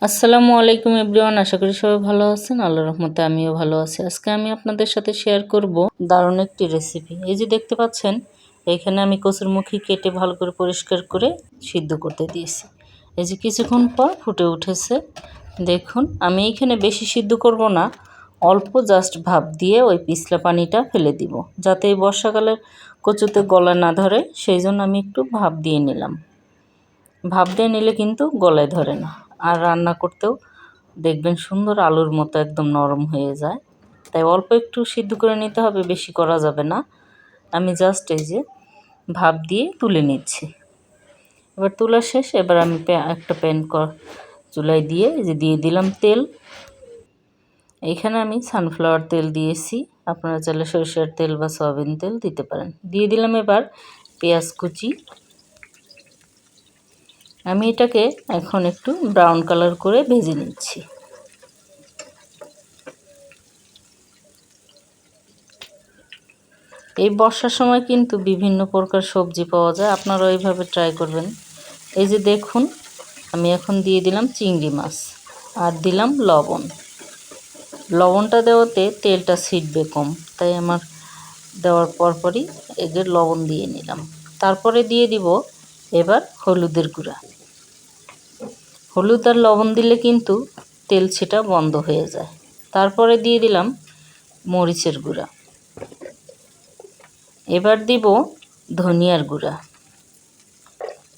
আসসালামু আলাইকুম এভরিওয়ান, আশা করি সবাই ভালো আছেন। আল্লাহর রহমতে আমিও ভালো আছি। আজকে আমি আপনাদের সাথে শেয়ার করব দারুণ একটি রেসিপি। এই যে দেখতে পাচ্ছেন, এখানে আমি কচুর মুখি কেটে ভালো করে পরিষ্কার করে সিদ্ধ করতে দিয়েছি। এই যে কিছুক্ষণ পর ফুটে উঠেছে। দেখুন, আমি এখানে বেশি সিদ্ধ করব না, অল্প জাস্ট ভাপ দিয়ে ওই পিছলা পানিটা ফেলে দিব, যাতে এই বর্ষাকালের কচুতে গলা না ধরে। সেই জন্য আমি একটু ভাপ দিয়ে নিলাম। ভাপ দিয়ে নিলে কিন্তু গলায় ধরে না, আর রান্না করতেও দেখবেন সুন্দর আলুর মতো একদম নরম হয়ে যায়। তাই অল্প একটু সিদ্ধ করে নিতে হবে, বেশি করা যাবে না। আমি জাস্ট এই যে ভাপ দিয়ে তুলে নিচ্ছি। এবার তোলা শেষ। এবার আমি একটা প্যান চুলায় দিয়ে এই যে দিয়ে দিলাম তেল। এইখানে আমি সানফ্লাওয়ার তেল দিয়েছি, আপনারা চাইলে সরিষার তেল বা সয়াবিন তেল দিতে পারেন। দিয়ে দিলাম এবার পেঁয়াজ কুচি। আমি এটাকে এখন একটু ব্রাউন কালার করে ভেজে নিচ্ছি। এই বর্ষার সময় কিন্তু বিভিন্ন প্রকার সবজি পাওয়া যায়, আপনারা এইভাবে ট্রাই করবেন। এই যে দেখুন, আমি এখন দিয়ে দিলাম চিংড়ি মাছ আর দিলাম লবণ। লবণটা দেওয়াতে তেলটা ছিটবে কম, তাই আমার দেওয়ার পরপরই এদের লবণ দিয়ে নিলাম। তারপরে দিয়ে দিব এবার হলুদের গুঁড়া। হলুদ আর লবণ দিলে কিন্তু তেল ছিটা বন্ধ হয়ে যায়। তারপরে দিয়ে দিলাম মরিচের গুঁড়া। এবার দিব ধনিয়ার গুঁড়া।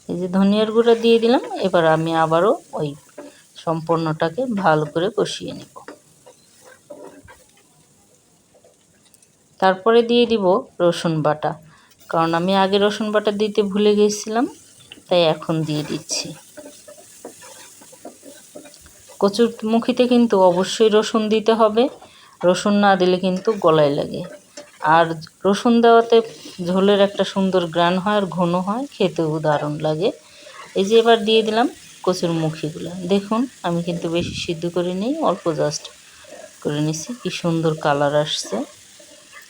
এই যে ধনিয়ার গুঁড়া দিয়ে দিলাম। এবার আমি আবারও ওই সম্পূর্ণটাকে ভালো করে কষিয়ে নেব। তারপরে দিয়ে দিব রসুন বাটা, কারণ আমি আগে রসুন বাটা দিতে ভুলে গিয়েছিলাম, তাই এখন দিয়ে দিচ্ছি। কচুর মুখিতে কিন্তু অবশ্যই রসুন দিতে হবে, রসুন না দিলে কিন্তু গলায় লাগে। আর রসুন দেওয়াতে ঝোলের একটা সুন্দর গ্রান হয় আর ঘন হয়, খেতেও দারুণ লাগে। এই যে এবার দিয়ে দিলাম কচুর মুখিগুলো। দেখুন, আমি কিন্তু বেশি সিদ্ধ করে নিই, অল্প জাস্ট করে নিছি। কি সুন্দর কালার আসছে।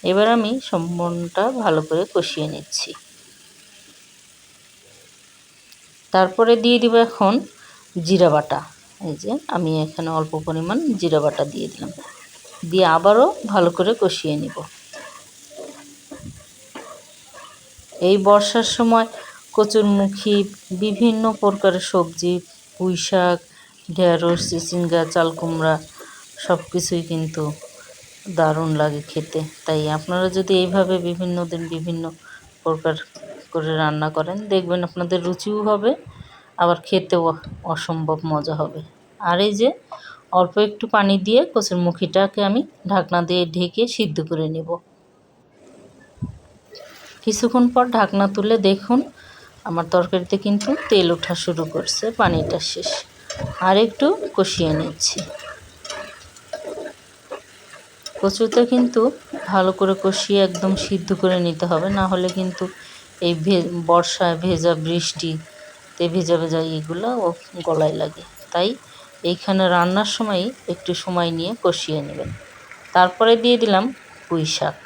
এবার আমি সম্পূর্ণটা ভালো করে কষিয়ে নিচ্ছি। তারপরে দিয়ে দিব এখন জিরা বাটা। এই যে আমি এখানে অল্প পরিমাণ জিরা বাটা দিয়ে দিলাম, দিয়ে আবারও ভালো করে কষিয়ে নিব। এই বর্ষার সময় কচুরমুখী, বিভিন্ন প্রকারের সবজি, পুঁই শাক, ঢেঁড়স, চিচিঙ্গা, চাল কুমড়া সব কিছুই কিন্তু দারুণ লাগে খেতে। তাই আপনারা যদি এইভাবে বিভিন্ন দিন বিভিন্ন প্রকার করে রান্না করেন, দেখবেন আপনাদের রুচিও হবে, আবার খেতেও অসম্ভব মজা হবে। আর এই যে অল্প একটু পানি দিয়ে কচুরমুখীটাকে আমি ঢাকনা দিয়ে ঢেকে সিদ্ধ করে নেব। কিছুক্ষণ পর ঢাকনা তুলে দেখুন, আমার তরকারিতে কিন্তু তেল ওঠা শুরু করছে, পানিটা শেষ। আর একটু কষিয়ে নিচ্ছি। কচুতে কিন্তু ভালো করে কষিয়ে একদম সিদ্ধ করে নিতে হবে, না হলে কিন্তু এই বর্ষায় ভেজা, বৃষ্টিতে ভেজা ভেজা এগুলো ও গলায় লাগে। তাই এইখানে রান্নার সময় একটু সময় নিয়ে কষিয়ে নেবেন। তারপরে দিয়ে দিলাম পুঁই শাক।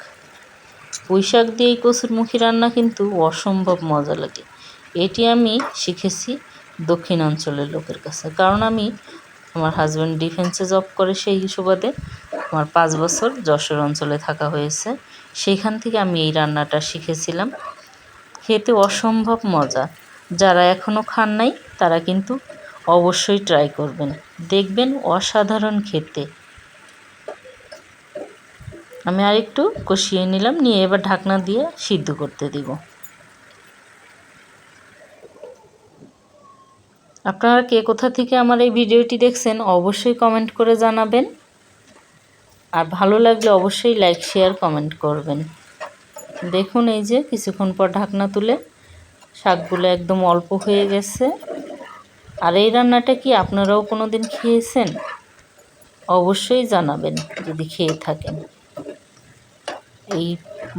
পুঁই শাক দিয়ে এই কচুরমুখী রান্না কিন্তু অসম্ভব মজা লাগে। এটি আমি শিখেছি দক্ষিণাঞ্চলের লোকের কাছে, কারণ আমি, আমার হাজব্যান্ড ডিফেন্সে জব করে, সেই সুবাদে আমার 5 বছর যশোর অঞ্চলে থাকা হয়েছে। সেইখান থেকে আমি এই রান্নাটা শিখেছিলাম। খেতে অসম্ভব মজা। যারা এখনও খান নাই তারা কিন্তু অবশ্যই ট্রাই করবেন, দেখবেন অসাধারণ খেতে। আমি আরেকটু কষিয়ে নিলাম, নিয়ে এবার ঢাকনা দিয়ে সিদ্ধ করতে দিব। আপনারা কে কোথা থেকে আমার এই ভিডিওটি দেখছেন অবশ্যই কমেন্ট করে জানাবেন, আর ভালো লাগলে অবশ্যই লাইক, শেয়ার, কমেন্ট করবেন। দেখুন, এই যে কিছুক্ষণ পর ঢাকনা তুলে শাকগুলো একদম অল্প হয়ে গেছে। আর এই রান্নাটা কি আপনারাও কোনো দিন খেয়েছেন? অবশ্যই জানাবেন যদি খেয়ে থাকেন। এই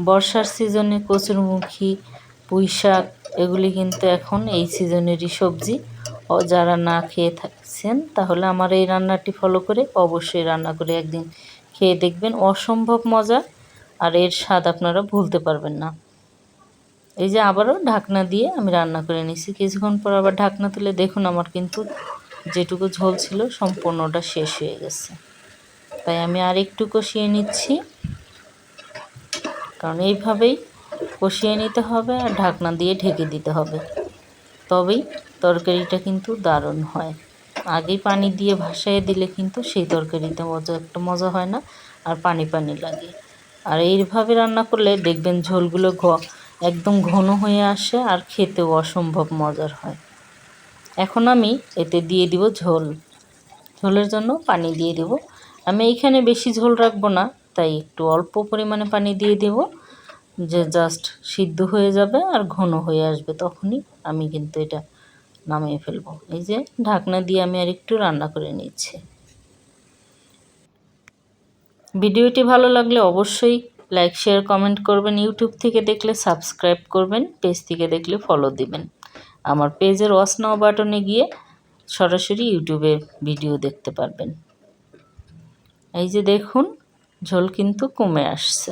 বর্ষার সিজনে কচুরমুখী, পুঁই শাক এগুলি কিন্তু এখন এই সিজনেরই সবজি। যারা না খেয়ে থাকছেন তাহলে আমার এই রান্নাটি ফলো করে অবশ্যই রান্না করে একদিন খেয়ে দেখবেন, অসম্ভব মজা। আর এর স্বাদ আপনারা ভুলতে পারবেন না। এই যে আবারও ঢাকনা দিয়ে আমি রান্না করে নিছি। কিছুক্ষণ পর আবার ঢাকনা তুলে দেখুন, আমার কিন্তু যেটুকু ঝোল ছিল সম্পূর্ণটা শেষ হয়ে গেছে, তাই আমি আর একটু কষিয়ে নিচ্ছি। কারণ এইভাবেই কষিয়ে নিতে হবে আর ঢাকনা দিয়ে ঢেকে দিতে হবে, তবেই তরকারিটা কিন্তু দারুণ হয়। আগেই পানি দিয়ে ভাসাইয়ে দিলে কিন্তু সেই তরকারিতে একটা মজা হয় না, আর পানি পানি লাগে। আর এইভাবে রান্না করলে দেখবেন ঝোলগুলো একদম ঘন হয়ে আসে আর খেতেও অসম্ভব মজার হয়। এখন আমি এতে দিয়ে দিব ঝোল। ঝোলের জন্য পানি দিয়ে দেব। আমি এইখানে বেশি ঝোল রাখবো না, তাই একটু অল্প পরিমাণে পানি দিয়ে দেব, যে জাস্ট সিদ্ধ হয়ে যাবে আর ঘন হয়ে আসবে, তখনই আমি কিন্তু এটা নামিয়ে ফেলবো। এই যে ঢাকনা দিয়ে আমি আর একটু রান্না করে নিচ্ছি। ভিডিওটি ভালো লাগলে অবশ্যই লাইক শেয়ার কমেন্ট করবেন। ইউটিউব থেকে দেখলে সাবস্ক্রাইব করবেন, পেজ থেকে দেখলে ফলো দিবেন। আমার পেজের ওয়াচ নাও বাটনে গিয়ে সরাসরি ইউটিউবে ভিডিও দেখতে পারবেন। এই যে দেখুন ঝোল কিন্তু কমে আসছে,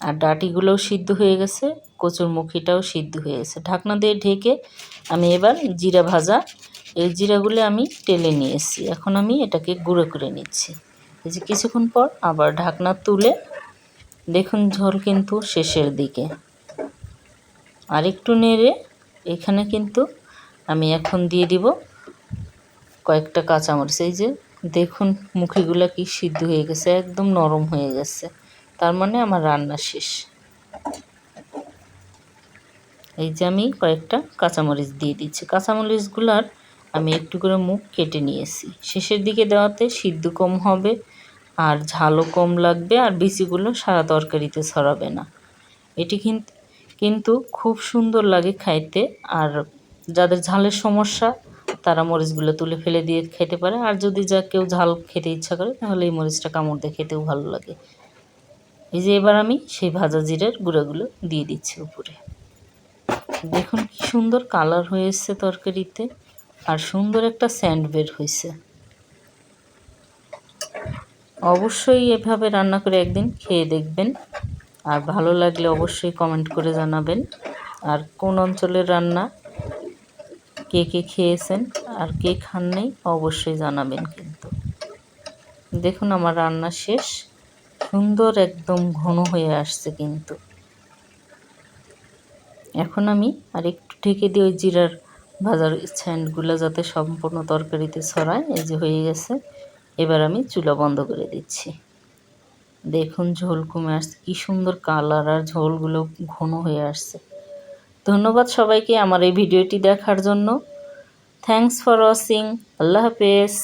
আর ডাঁটিগুলোও সিদ্ধ হয়ে গেছে, কচুরমুখিটাও সিদ্ধ হয়ে গেছে। ঢাকনা দিয়ে ঢেকে আমি এবার জিরা ভাজা এই জিরাগুলো আমি টেলে নিয়েছি। এখন আমি এটাকে গুঁড়ো করে নিচ্ছি। এই যে কিছুক্ষণ পর আবার ঢাকনা তুলে দেখুন ঝোল কিন্তু শেষের দিকে। আর একটু নেড়ে এখানে কিন্তু আমি এখন দিয়ে দিব কয়েকটা কাঁচামরিচ। এই যে দেখুন মুখিগুলো কি সিদ্ধ হয়ে গেছে, একদম নরম হয়ে গেছে, তার মানে আমার রান্না শেষ। এই যে আমি কয়েকটা কাঁচামরিচ দিয়ে দিচ্ছি। কাঁচামরিচগুলার আমি একটু করে মুখ কেটে নিয়েছি। শেষের দিকে দেওয়াতে সিদ্ধ কম হবে আর ঝালও কম লাগবে, আর বিচিগুলো সারা তরকারিতে ছড়াবে না। এটি কিন্তু খুব সুন্দর লাগে খাইতে। আর যাদের ঝালের সমস্যা তারা মরিচগুলো তুলে ফেলে দিয়ে খেতে পারে, আর যদি কেউ ঝাল খেতে ইচ্ছা করে তাহলে এই মরিচটা কামড় দিয়ে খেতেও ভালো লাগে। এই যে এবার আমি সেই ভাজা জিরার গুঁড়োগুলো দিয়ে দিচ্ছি উপরে। দেখুন কি সুন্দর কালার হয়েছে তরকারিতে, আর সুন্দর একটা স্যান্ড বের হয়েছে। অবশ্যই এভাবে রান্না করে একদিন খেয়ে দেখবেন, আর ভালো লাগলে অবশ্যই কমেন্ট করে জানাবেন। আর কোন অঞ্চলের রান্না কে কে খেয়েছেন আর কে খান নাই অবশ্যই জানাবেন। কিন্তু দেখুন আমার রান্না শেষ, সুন্দর একদম ঘন হয়ে আসছে কিন্তু। এখন আমি আর একটু ঢেকে দিয়ে ওই জিরার ভাজার স্যান্ডগুলো যাতে সম্পূর্ণ তরকারিতে ছড়ায়। এই যে হয়ে গেছে, এবার আমি চুলা বন্ধ করে দিচ্ছি। দেখুন ঝোল কমে আসছে, কি সুন্দর কালার, আর ঝোলগুলো ঘন হয়ে আসছে। ধন্যবাদ সবাইকে আমার এই ভিডিওটি দেখার জন্য। Thanks for watching. আল্লাহ হাফেজ।